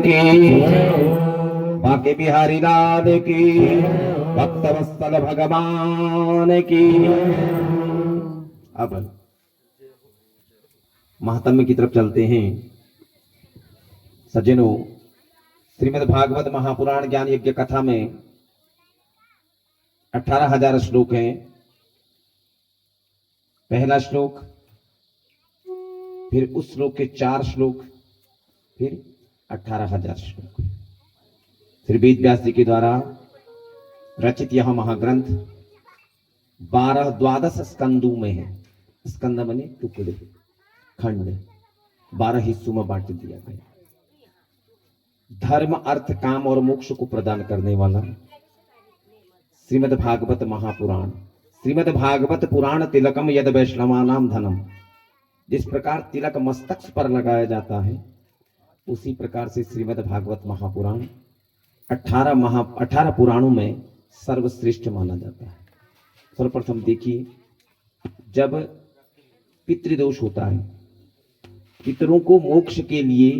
की, बाके बिहारी लाल की, भक्तवत्सल भगवान की। अब महात्म्य की तरफ चलते हैं। सज्जनों, श्रीमद् भागवत महापुराण ज्ञान यज्ञ कथा में 18,000 श्लोक हैं। पहला श्लोक, फिर उस श्लोक के 4 श्लोक, फिर 18,000 श्लोक। श्री वेद व्यास जी के द्वारा रचित यह महाग्रंथ 12-12 स्कंदों में है। स्कंद बने टुकड़े, खंड 12 हिस्सों में बांट दिया गया। धर्म, अर्थ, काम और मोक्ष को प्रदान करने वाला श्रीमद् भागवत महापुराण। श्रीमद् भागवत पुराण तिलकम यद वैष्णवानाम धनम। जिस प्रकार तिलक मस्तक पर लगाया जाता है, उसी प्रकार से श्रीमद् भागवत महापुराण 18 पुराणों में सर्वश्रेष्ठ माना जाता है। सर्वप्रथम देखिए, जब पितृदोष होता है, पितरों को मोक्ष के लिए,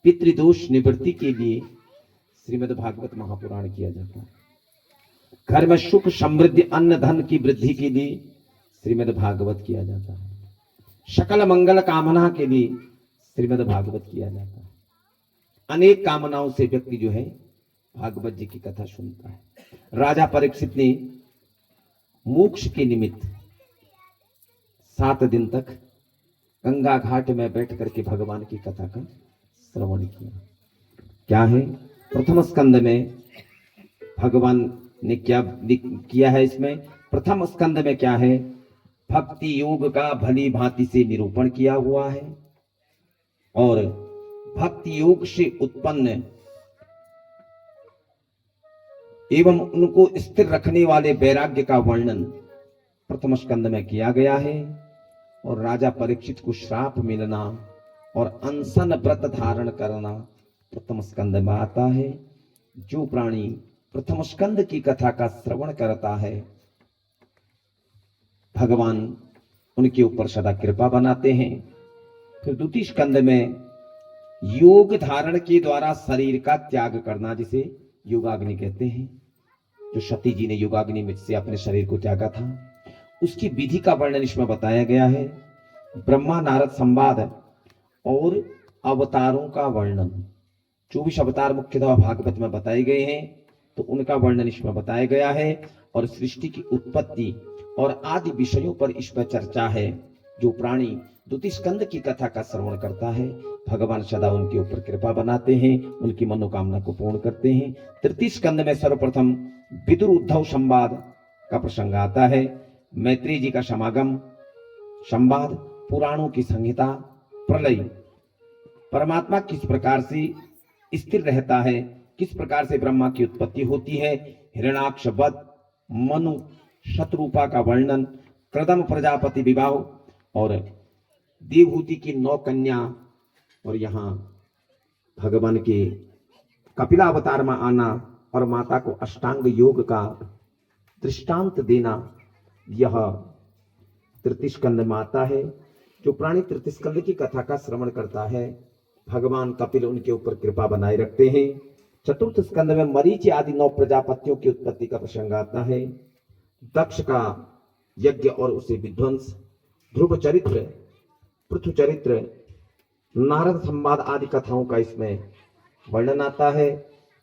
पितृदोष निवृत्ति के लिए श्रीमद् भागवत महापुराण किया जाता है। घर में सुख समृद्धि अन्न धन की वृद्धि के लिए श्रीमद् भागवत किया जाता है। सकल मंगल कामना के लिए श्रीमद् भागवत किया जाता है। अनेक कामनाओं से व्यक्ति जो है भागवत जी की कथा सुनता है। राजा परीक्षित ने मोक्ष के निमित्त 7 दिन तक गंगा घाट में बैठ करके भगवान की कथा का श्रवण किया। क्या है? प्रथम स्कंद में भगवान ने क्या किया है? इसमें प्रथम स्कंद में क्या है? भक्ति योग का भली भांति से निरूपण किया हुआ है और भक्ति योग से उत्पन्न एवं उनको स्थिर रखने वाले वैराग्य का वर्णन प्रथम स्कंद में किया गया है। और राजा परीक्षित को श्राप मिलना और अनशन व्रत धारण करना प्रथम स्कंद में आता है। जो प्राणी प्रथम स्कंद की कथा का श्रवण करता है, भगवान उनके ऊपर सदा कृपा बनाते हैं। फिर द्वितीय स्कंद में योग धारण के द्वारा शरीर का त्याग करना, जिसे योगाग्नि कहते हैं। जो सती जी ने योगाग्नि में से अपने शरीर को त्यागा था, उसकी विधि का वर्णन इसमें बताया गया है। ब्रह्मा नारद संवाद और अवतारों का वर्णन, 24 अवतार मुख्यतः भागवत में बताए गए हैं, तो उनका वर्णन इसमें बताया गया है। और सृष्टि की उत्पत्ति और आदि विषयों पर इसमें चर्चा है। जो प्राणी द्वितीय स्कंद की कथा का श्रवण करता है, भगवान सदा उनके ऊपर कृपा बनाते हैं, उनकी मनोकामना को पूर्ण करते हैं। तृतीय स्कंद में सर्वप्रथम विदुर उद्धव संवाद का प्रसंग आता है। मैत्री जी का समागम, संवाद, पुराणों की संहिता, प्रलय, परमात्मा किस प्रकार से स्थिर रहता है, किस प्रकार से ब्रह्मा की उत्पत्ति होती है, हिरण्याक्ष वध, मनु शतरूपा का वर्णन, कृदम प्रजापति विवाह और देवहूति की 9 कन्या, और यहाँ भगवान के कपिलावतार में आना और माता को अष्टांग योग का दृष्टांत देना, यह तृतीय स्कंद में आता है। जो प्राणी तृतीय स्कंद की कथा का श्रवण करता है, भगवान कपिल उनके ऊपर कृपा बनाए रखते हैं। चतुर्थ स्कंद में मरीचि आदि 9 प्रजापतियों की उत्पत्ति का प्रसंग आता है। दक्ष का यज्ञ और उसे विध्वंस, ध्रुव चरित्र, पृथु चरित्र, नारद संवाद आदि कथाओं का इसमें वर्णन आता है।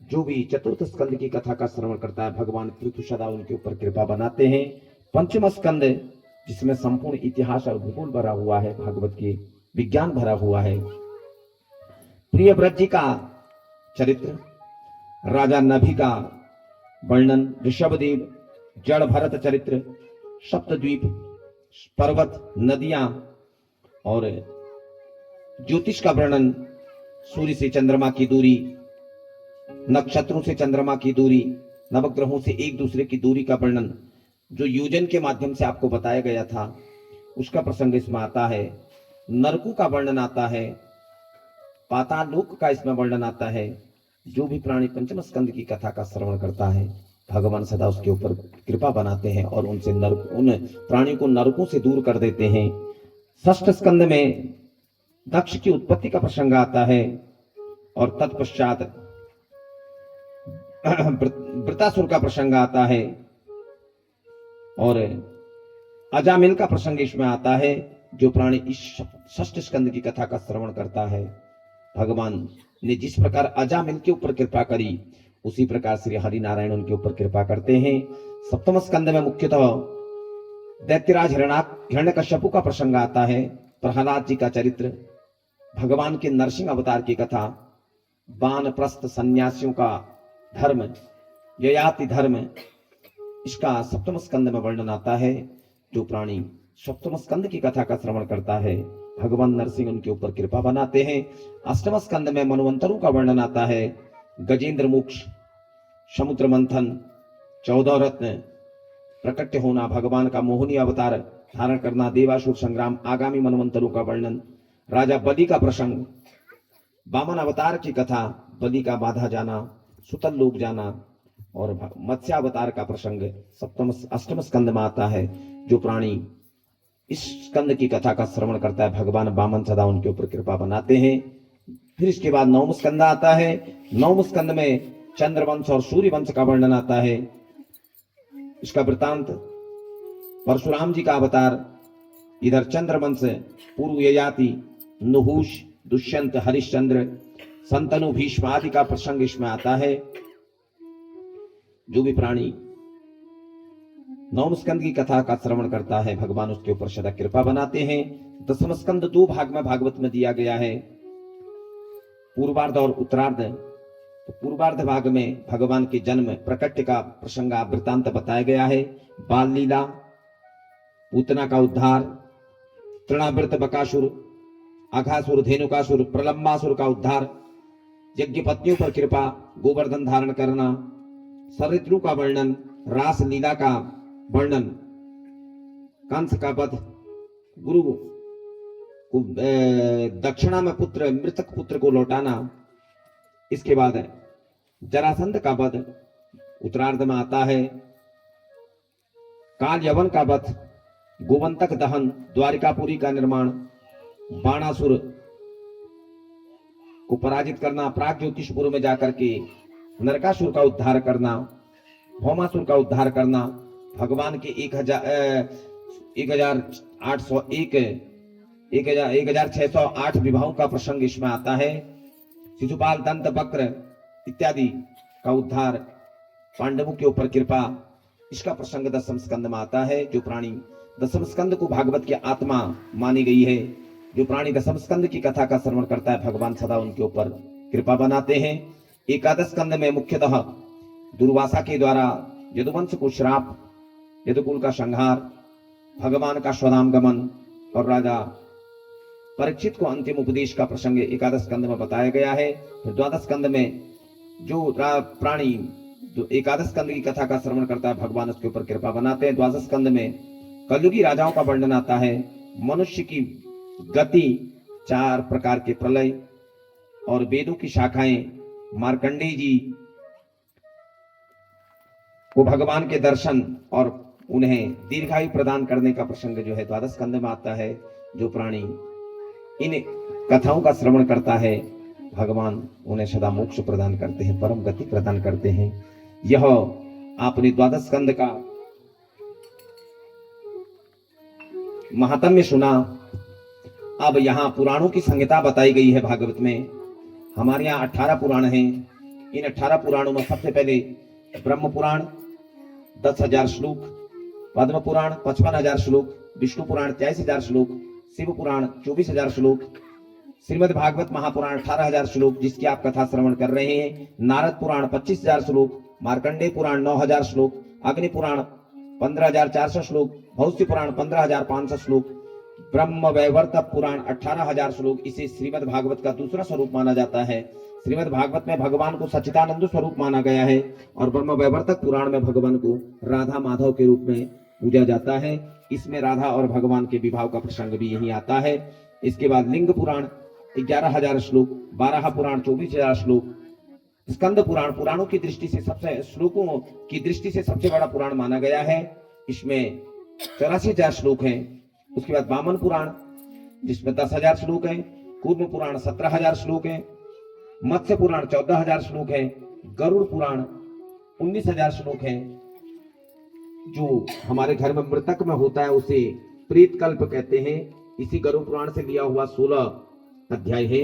जो भी चतुर्थ स्कंद की कथा का श्रवण करता है, भगवान पृथु सदा उनके ऊपर कृपा बनाते हैं। पंचम स्कंद, जिसमें संपूर्ण इतिहास और भूगोल भरा हुआ है, भागवत के विज्ञान भरा हुआ है। प्रियव्रत जी का चरित्र, राजा नभि का वर्णन, ऋषभदेव, जड़ भरत चरित्र, सप्तद्वीप, पर्वत, नदियां और ज्योतिष का वर्णन, सूर्य से चंद्रमा की दूरी, नक्षत्रों से चंद्रमा की दूरी, नवग्रहों से एक दूसरे की दूरी का वर्णन, जो योजन के माध्यम से आपको बताया गया था, उसका प्रसंग इसमें आता है। नरकों का वर्णन आता है, पाताल लोक का इसमें वर्णन आता है। जो भी प्राणी पंचम स्कंद की कथा का श्रवण करता है, भगवान सदा उसके ऊपर कृपा बनाते हैं और उन प्राणियों को नरकों से दूर कर देते हैं। षष्ठ स्कंद में दक्ष की उत्पत्ति का प्रसंग आता है। और तत्पश्चात वृतासुर का प्रसंग आता है और अजामिल का प्रसंग इसमें आता है। जो प्राणी इस षष्ठ स्कंद की कथा का श्रवण करता है, भगवान ने जिस प्रकार अजामिल के ऊपर कृपा करी उसी प्रकार श्री हरि नारायण उनके ऊपर कृपा करते हैं। सप्तम स्कंद में मुख्यतः दैत्यराज हिरण्यकश्यपु का प्रसंग आता है, प्रहलाद जी का चरित्र, भगवान के नरसिंह अवतार की कथा, वानप्रस्थ सन्यासियों का धर्म, ययाति धर्म, इसका सप्तम स्कंद में वर्णन आता है। जो प्राणी सप्तम स्कंद की कथा का श्रवण करता है, भगवान नरसिंह उनके ऊपर कृपा बनाते हैं। अष्टम स्कंद में मनवंतरों का वर्णन आता है, गजेंद्र मोक्ष, समुद्र मंथन, 14 रत्न प्रकट होना, भगवान का मोहिनी अवतार धारण करना, देवासुर संग्राम, आगामी मनवंतरों का वर्णन, राजा बलि का प्रसंग, वामन अवतार की कथा, बलि का बाधा जाना, सुतल लोक जाना और मत्स्यावतार का प्रसंग अष्टम स्कंद में आता है। जो प्राणी इस स्कंद की कथा का श्रवण करता है, भगवान वामन सदा उनके ऊपर कृपा बनाते हैं। फिर इसके बाद नवम स्कंद आता है। नवम स्कंद में चंद्रवंश और सूर्यवंश का वर्णन आता है। इसका वृतांत परशुराम जी का अवतार, इधर चंद्रवंश, पूर्व ययाति, नुहूष, दुष्यंत, हरिश्चंद्र, संतनु, भीष्म आदि का प्रसंग इसमें आता है। जो भी प्राणी नवम स्कंद की कथा का श्रवण करता है, भगवान उसके ऊपर सदा कृपा बनाते हैं। दसम स्कंद 2 भाग में भागवत में दिया गया है, पूर्वार्ध और उत्तरार्ध। तो पूर्वार्ध भाग में भगवान के जन्म प्रकट का प्रसंग वृतांत बताया गया है, बाल लीला, पूतना का उद्धार, तृणावृत बकासुर, अघासुर, धेनुकासुर, प्रलंबासुर का उद्धार, यज्ञ पत्नियों पर कृपा, गोवर्धन धारण करना, सरित्रु का वर्णन, रास लीला का वर्णन, कंस का वध, गुरु को दक्षिणा में पुत्र, मृतक पुत्र को लौटाना। इसके बाद जरासंध का वध उत्तरार्ध में आता है, काल यवन का वध, गोवंतक दहन, द्वारिकापुरी का निर्माण, बाणासुर को पराजित करना, प्राग ज्योतिषपुर में जाकर के नरकासुर का उद्धार करना, भौमासुर का उद्धार करना, भगवान के 1608 विवाहों का प्रसंग इसमें आता है। शिशुपाल, दंत वक्र इत्यादि का उद्धार, पांडवों के ऊपर कृपा, इसका प्रसंग दसम स्कंद में आता है। जो प्राणी दसम स्कंद को भागवत की आत्मा मानी गई है, जो प्राणी दसम स्कंद की कथा का श्रवण करता है, भगवान सदा उनके ऊपर कृपा बनाते हैं। एकादश स्कंद में मुख्यतः दुर्वासा के द्वारा यदुवंश को श्राप, यदुकुल का संहार, भगवान का स्वधाम गमन और राजा परीक्षित को अंतिम उपदेश का प्रसंग एकादश स्कंद में बताया गया है। फिर द्वादश स्कंद में जो प्राणी जो एकादश स्कंद की कथा का श्रवण करता है, भगवान उसके ऊपर कृपा बनाते हैं। द्वादश स्कंद में कलयुगी राजाओं का वर्णन आता है, मनुष्य की गति, 4 प्रकार के प्रलय और वेदों की शाखाएं, मार्कंडेय जी को भगवान के दर्शन और उन्हें दीर्घायु प्रदान करने का प्रसंग जो है द्वादश स्कंद में आता है। जो प्राणी इन कथाओं का श्रवण करता है, भगवान उन्हें सदा मोक्ष प्रदान करते हैं, परम गति प्रदान करते हैं। यह आपने द्वादश स्कंद का महात्म्य सुना। अब यहाँ पुराणों की संहिता बताई गई है भागवत में। हमारे यहाँ 18 पुराण हैं। इन 18 पुराणों में सबसे पहले ब्रह्म पुराण 10,000 श्लोक, पद्म पुराण 55,000 श्लोक, विष्णु पुराण 23,000 श्लोक, शिव पुराण 24,000 श्लोक, श्रीमद् भागवत महापुराण 18,000 श्लोक जिसकी आप कथा श्रवण कर रहे हैं, नारद पुराण 25,000 श्लोक, मार्कंडेय पुराण 9,000 श्लोक, अग्नि पुराण 15,400 श्लोक, भविष्य पुराण 15,500 श्लोक, ब्रह्म वैवर्त पुराण 18,000 श्लोक। इसे श्रीमद् भागवत का दूसरा स्वरूप माना जाता है। श्रीमद् भागवत में भगवान को सच्चिदानंद स्वरूप माना गया है और ब्रह्म वैवर्तक पुराण में भगवान को राधा माधव के रूप में पूजा जाता है। इसमें राधा और भगवान के विवाह का प्रसंग भी यही आता है। इसके बाद लिंग पुराण 11,000 श्लोक, बाराह पुराण 24,000 श्लोक, स्कंद पुराण पुराणों की दृष्टि से सबसे श्लोकों की दृष्टि से सबसे बड़ा पुराण माना गया है। इसमें 84,000 श्लोक हैं। उसके बाद वामन पुराण जिसमें 10,000 श्लोक हैं, कूर्म पुराण 17,000 श्लोक हैं, मत्स्य पुराण 14,000 श्लोक है, गरुड़ पुराण 19,000 श्लोक है। जो हमारे घर में मृतक में होता है उसे प्रेत कल्प कहते हैं। इसी गरुड़ पुराण से लिया हुआ 16 अध्याय है,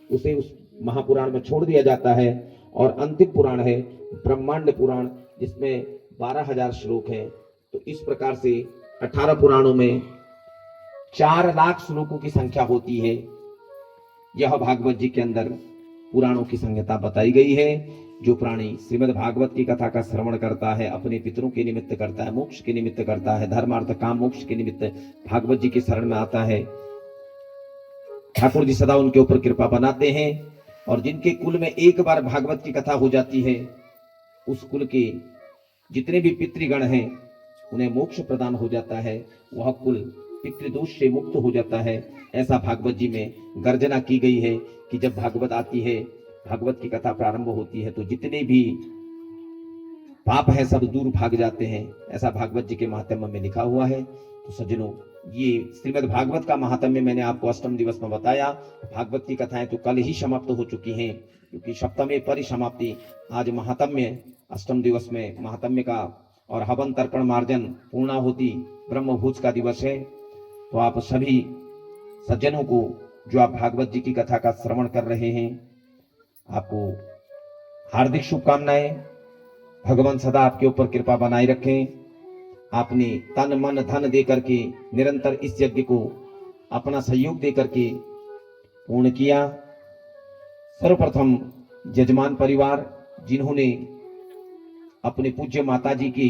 उसे उस महापुराण में छोड़ दिया जाता है। और अंतिम पुराण है ब्रह्मांड पुराण, जिसमें 12,000 श्लोक हैं। तो इस प्रकार से 18 पुराणों में 4 लाख श्लोकों की संख्या होती है। यह भागवत जी के अंदर पुराणों की संहिता बताई गई है। जो प्राणी श्रीमद् भागवत की कथा का श्रवण करता है, अपने पितरों के निमित्त करता है, मोक्ष के निमित्त करता है, धर्मार्थ काम मोक्ष के निमित्त भागवत जी की शरण में आता है, ठाकुर जी सदा उनके ऊपर कृपा बनाते हैं। और जिनके कुल में एक बार भागवत की कथा हो जाती है, उस कुल के जितने भी पितृगण हैं उन्हें मोक्ष प्रदान हो जाता है, वह कुल पितृदोष से मुक्त हो जाता है। ऐसा भागवत जी में गर्जना की गई है कि जब भागवत आती है, भागवत की कथा प्रारंभ होती है, तो जितने भी पाप है सब दूर भाग जाते हैं। ऐसा भागवत जी के महात्म्य में लिखा हुआ है। तो सज्जनों, ये श्रीमद् भागवत का महात्म्य मैंने आपको अष्टम दिवस में बताया। भागवत की कथाएं तो कल ही समाप्त हो चुकी हैं, क्योंकि सप्तमी परिसमाप्ति आज महात्म्य अष्टम दिवस में महात्म्य का और हवन तर्पण मार्जन पूर्णाहुति ब्रह्मभोज का दिवस है। तो आप सभी सज्जनों को, जो आप भागवत जी की कथा का श्रवण कर रहे हैं, आपको हार्दिक शुभकामनाएं। भगवान सदा आपके ऊपर कृपा बनाए रखें। आपने तन मन धन दे करके निरंतर इस यज्ञ को अपना सहयोग दे करके पूर्ण किया। सर्वप्रथम यजमान परिवार, जिन्होंने अपने पूज्य माता जी की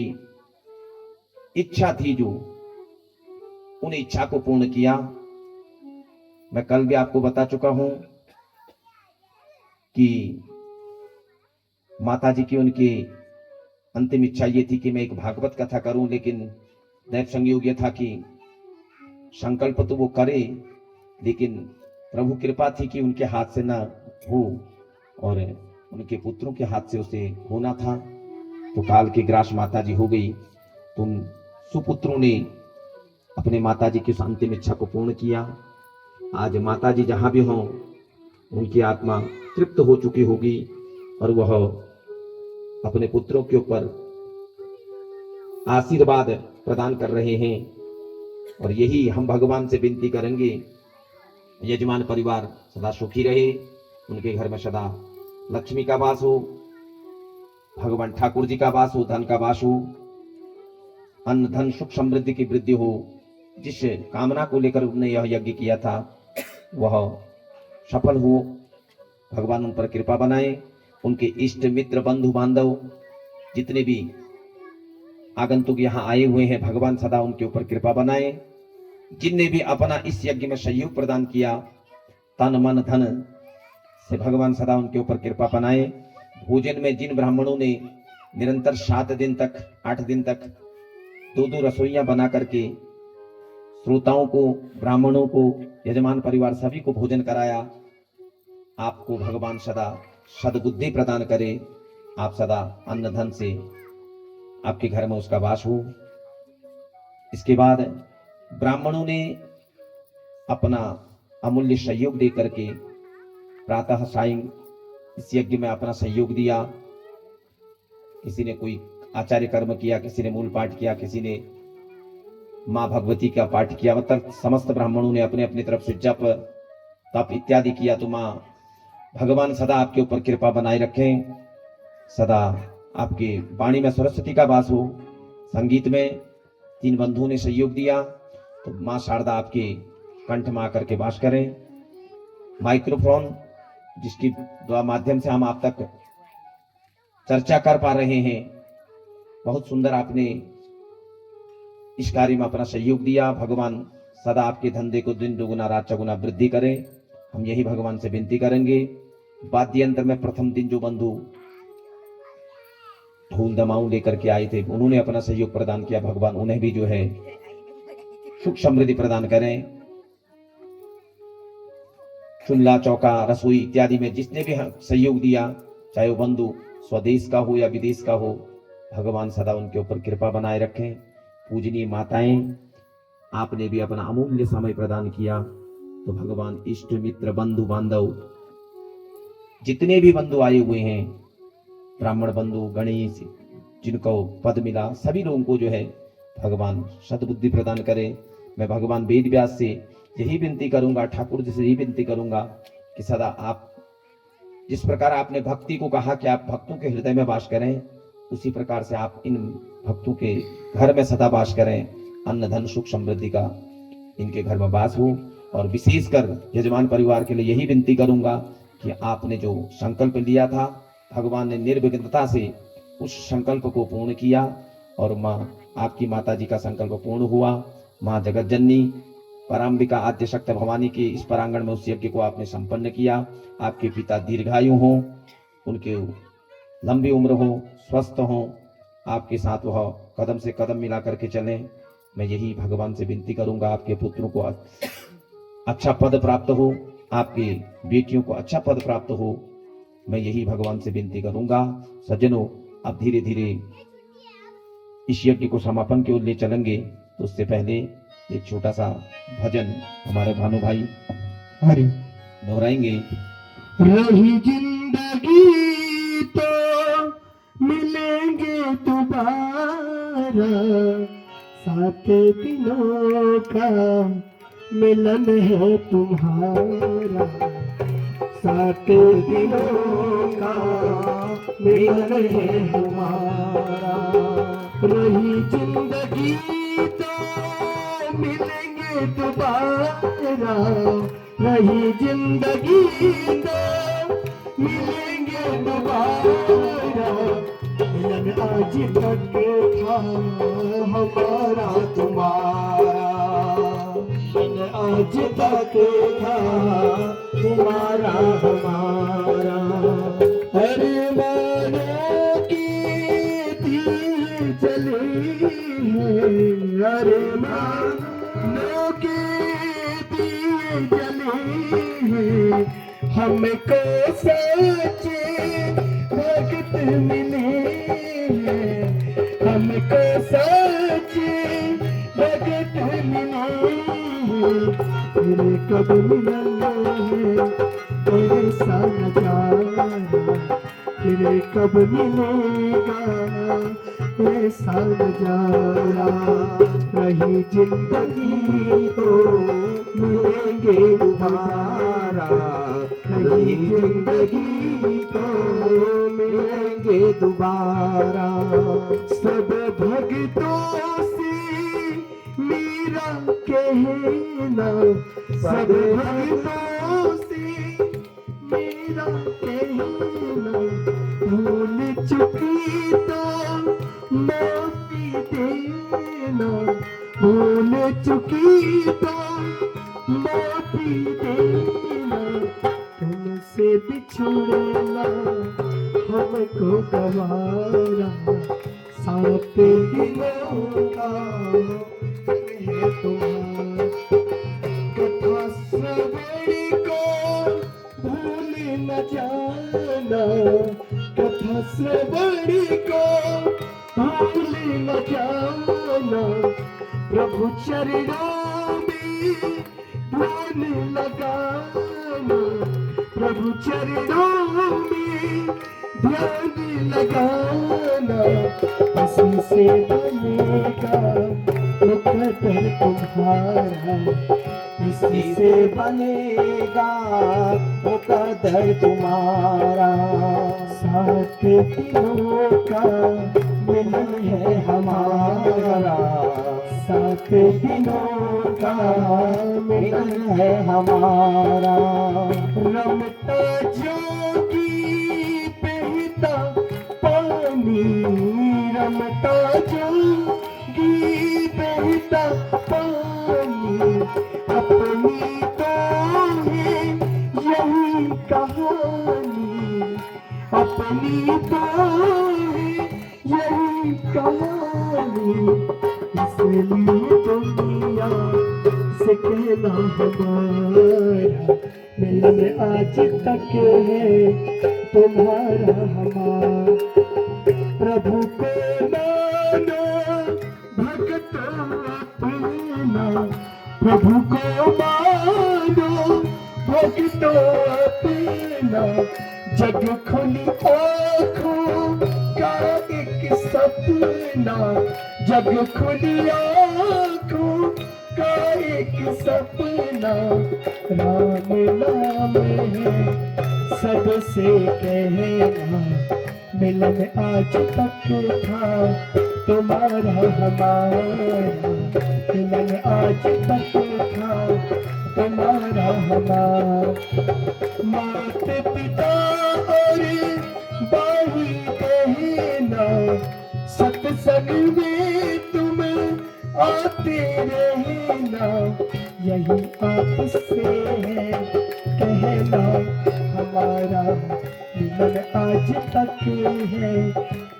इच्छा थी, जो उन इच्छा को पूर्ण किया। मैं कल भी आपको बता चुका हूं कि माता जी की उनकी अंतिम इच्छा ये थी कि मैं एक भागवत कथा करूं, लेकिन दैव संयोग ये था कि संकल्प तो वो करे, लेकिन प्रभु कृपा थी कि उनके हाथ से ना हो और उनके पुत्रों के हाथ से उसे होना था। तो काल की ग्रास माता जी हो गई। तो उन सुपुत्रों ने अपने माता जी की उस अंतिम इच्छा को पूर्ण किया। आज माता जी जहां भी हों, उनकी आत्मा तृप्त हो चुकी होगी और वह अपने पुत्रों के ऊपर आशीर्वाद प्रदान कर रहे हैं। और यही हम भगवान से विनती करेंगे, यजमान परिवार सदा सुखी रहे, उनके घर में सदा लक्ष्मी का वास हो, भगवान ठाकुर जी का वास हो, धन का वास हो, अन्न धन सुख समृद्धि की वृद्धि हो। जिस कामना को लेकर उन्होंने यह यज्ञ किया था वह सफल हो। भगवान उन पर कृपा बनाए। उनके इष्ट मित्र बंधु बांधव जितने भी आगंतुक यहाँ आए हुए हैं, भगवान सदा उनके ऊपर कृपा बनाए। जिनने भी अपना इस यज्ञ में सहयोग प्रदान किया, तन मन धन से भगवान सदा उनके ऊपर कृपा बनाए। भोजन में जिन ब्राह्मणों ने निरंतर 7 दिन तक 8 दिन तक 2-2 रसोइयां बना करके श्रोताओं को, ब्राह्मणों को, यजमान परिवार सभी को भोजन कराया, आपको भगवान सदा सद्बुद्धि प्रदान करे। आप सदा अन्न धन से आपके घर में उसका वास हो। इसके बाद ब्राह्मणों ने अपना अमूल्य सहयोग दे करके प्रातः सायं इस यज्ञ में अपना सहयोग दिया। किसी ने कोई आचार्य कर्म किया, किसी ने मूल पाठ किया, किसी ने मां भगवती का पाठ किया। मतलब समस्त ब्राह्मणों ने अपने अपनी तरफ से जप तप इत्यादि किया। तो मां भगवान सदा आपके ऊपर कृपा बनाए रखें, सदा आपके वाणी में सरस्वती का वास हो। संगीत में 3 बंधुओं ने सहयोग दिया, तो मां शारदा आपके कंठ में आकर के वास करें। माइक्रोफोन जिसकी माध्यम से हम आप तक चर्चा कर पा रहे हैं, बहुत सुंदर आपने इस कार्य में अपना सहयोग दिया। भगवान सदा आपके धंधे को दिन दुगुना रात चौगुना वृद्धि करें, हम यही भगवान से विनती करेंगे। वाद्य यंत्र में प्रथम दिन जो बंधु ढोल दमाऊ लेकर के आए थे, उन्होंने अपना सहयोग प्रदान किया। भगवान उन्हें भी जो है सुख समृद्धि प्रदान करें। चूल्हा चौका रसोई इत्यादि में जिसने भी सहयोग दिया, चाहे वो बंधु स्वदेश का हो या विदेश का हो, भगवान सदा उनके ऊपर कृपा बनाए रखें। पूजनीय माताएं, आपने भी अपना अमूल्य समय प्रदान किया, तो भगवान इष्ट मित्र बंधु बांधव जितने भी बंधु आए हुए हैं, ब्राह्मण बंधु, गणेश, जिनको पद मिला, सभी लोगों को जो है भगवान सद्बुद्धि प्रदान करे। मैं भगवान वेद व्यास से यही विनती करूंगा, ठाकुर जी से यही विनती करूंगा कि सदा आप जिस प्रकार आपने भक्ति को कहा कि आप भक्तों के हृदय में वास करें, उसी प्रकार से आप इन भक्तों के घर में सदा वास करें। अन्न धन सुख समृद्धि का इनके घर में वास हो। और विशेषकर यजमान परिवार के लिए यही विनती करूंगा कि आपने जो संकल्प लिया था, भगवान ने निर्विघ्नता से उस संकल्प को पूर्ण किया और माँ आपकी माता जी का संकल्प पूर्ण हुआ। माँ जगत जननी पराम्बिका आद्य शक्ति भवानी के इस परांगण में उस यज्ञ को आपने संपन्न किया। आपके पिता दीर्घायु हो, उनके लंबी उम्र हो, स्वस्थ हो, आपके साथ वह कदम से कदम मिला करके चले। मैं यही भगवान से विनती करूंगा, आपके पुत्रों को अच्छा पद प्राप्त हो, आपकी बेटियों को अच्छा पद प्राप्त हो। मैं यही भगवान से विनती करूंगा। सज्जनों, अब धीरे धीरे इस यज्ञ को समापन की ओर ले चलेंगे, तो उससे पहले एक छोटा सा भजन हमारे भानु भाई हरि दोहराएंगे। रही जिंदगी तो मिलेंगे दोबारा, 7 दिनों का मिलन है तुम्हारा, 7 दिनों का मिलन है हमारा। रही जिंदगी तो मिलेंगे दोबारा, रही जिंदगी तो मिलेंगे दोबारा। मिलन आज तक था हमारा तुम्हारा, मिलन आज तक था तुम्हारा हमारा। अरे मानो की दिए जले हैं, अरे मानो की दिए जले हैं, हमको सच्चे भक्त मिले हैं, हमको सच्चे भक्त मिले हैं। तेरे कब मिलना है ऐसा नजारा, तेरे कब मिलेगा ऐसा नजारा। रही जिंदगी तो मिलेंगे दोबारा, रही जिंदगी तो मिलेंगे दोबारा। सब भक्तों से मेरा कहना, सब भक्तों से मेरा कहना, भूल चुकी तो माफी देना, भूल चुकी तो माफी देना। तुमसे बिछड़ना हमको गवारा, 7 दिनों का है तुम्हारा। कथा श्रवण को भूल न जाना, कथा श्रवण को भूल न जाना। प्रभु चरणों में ध्यान लगाना, प्रभु चरणों में ध्यान लगाना। इसी से बनेगा मुकद्दर तुम्हारा, इसी से बनेगा मुकद्दर तुम्हारा। 7 दिनों का मिलन है हमारा, 7 दिनों का मिलन है हमारा। रमता जोगी बहता पानी, रमता जोगी बहता पानी। अपनी तो है यही कहानी, अपनी तो है यही कहानी। इसलिए दुनिया से कहना हमारा, मिलन आज तक है तुम्हारा हमारा। प्रभु को मानो भक्तों अपना, प्रभु को मानो भक्तों अपना। जग खुली आँखों का एक सपना, जग खुली आँखों का एक सपना, राम नाम है सबसे कहना, मिलन आज तक था तुम्हारा हमारा, मिलन आज तक था तुम्हारा हमारा। मात पिता और भाई बहना, सत्संग में तुम आते रहना, यही आपसे है कहना हमारा, मिलन आज तक है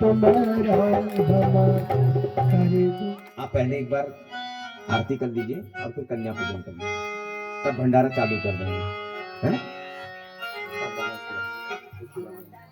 तुम्हारा हमारा। आप पहले एक बार आरती कर लीजिए और फिर कन्या पूजन कर लीजिए, तब भंडारा चालू कर देंगे, है ना।